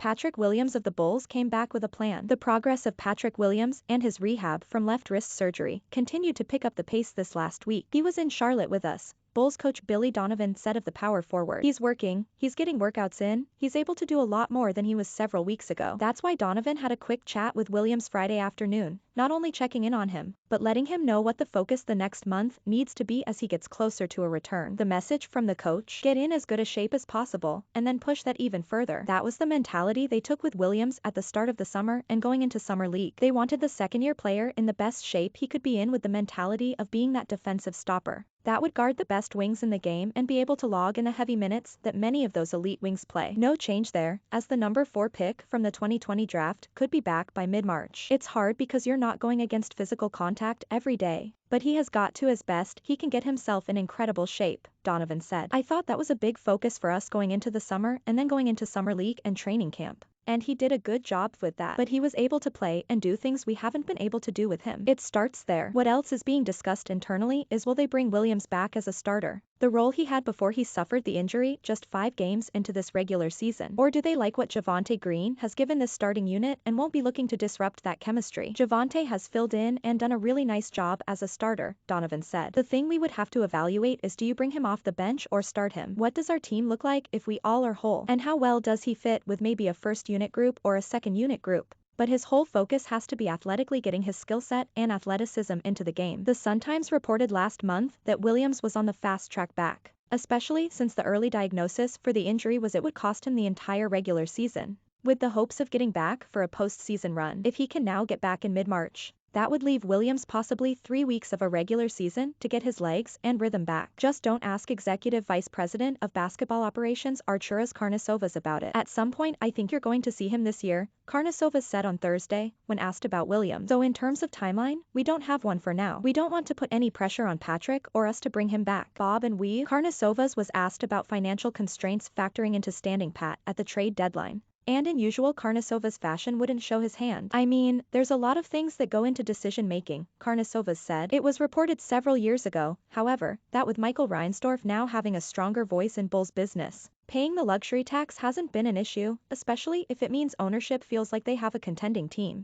Patrick Williams of the Bulls came back with a plan. The progress of Patrick Williams and his rehab from left wrist surgery continued to pick up the pace this last week. He was in Charlotte with us, Bulls coach Billy Donovan said of the power forward. He's working, he's getting workouts in, he's able to do a lot more than he was several weeks ago. That's why Donovan had a quick chat with Williams Friday afternoon, not only checking in on him, but letting him know what the focus the next month needs to be as he gets closer to a return. The message from the coach: get in as good a shape as possible, and then push that even further. That was the mentality they took with Williams at the start of the summer and going into summer league. They wanted the second-year player in the best shape he could be in, with the mentality of being that defensive stopper that would guard the best wings in the game and be able to log in the heavy minutes that many of those elite wings play. No change there, as the number 4 pick from the 2020 draft could be back by mid-March. It's hard because you're not going against physical contact every day, but he has got to his best he can get himself in incredible shape, Donovan said. I thought that was a big focus for us going into the summer and then going into summer league and training camp. And he did a good job with that. But he was able to play and do things we haven't been able to do with him. It starts there. What else is being discussed internally is, will they bring Williams back as a starter, the role he had before he suffered the injury just 5 games into this regular season? Or do they like what Javonte Green has given this starting unit and won't be looking to disrupt that chemistry? Javonte has filled in and done a really nice job as a starter, Donovan said. The thing we would have to evaluate is, do you bring him off the bench or start him? What does our team look like if we all are whole? And how well does he fit with maybe a first unit group or a second unit group? But his whole focus has to be athletically getting his skill set and athleticism into the game. The Sun-Times reported last month that Williams was on the fast track back, especially since the early diagnosis for the injury was it would cost him the entire regular season, with the hopes of getting back for a postseason run. If he can now get back in mid-March, that would leave Williams possibly 3 weeks of a regular season to get his legs and rhythm back. Just don't ask Executive Vice President of Basketball Operations Arturas Karnisovas about it. At some point I think you're going to see him this year, Karnisovas said on Thursday when asked about Williams. So in terms of timeline, we don't have one for now. We don't want to put any pressure on Patrick or us to bring him back. Bob and we. Karnisovas was asked about financial constraints factoring into standing pat at the trade deadline, and in usual Karnisovas fashion wouldn't show his hand. I mean, there's a lot of things that go into decision making, Karnisovas said. It was reported several years ago, however, that with Michael Reinsdorf now having a stronger voice in Bulls business, paying the luxury tax hasn't been an issue, especially if it means ownership feels like they have a contending team.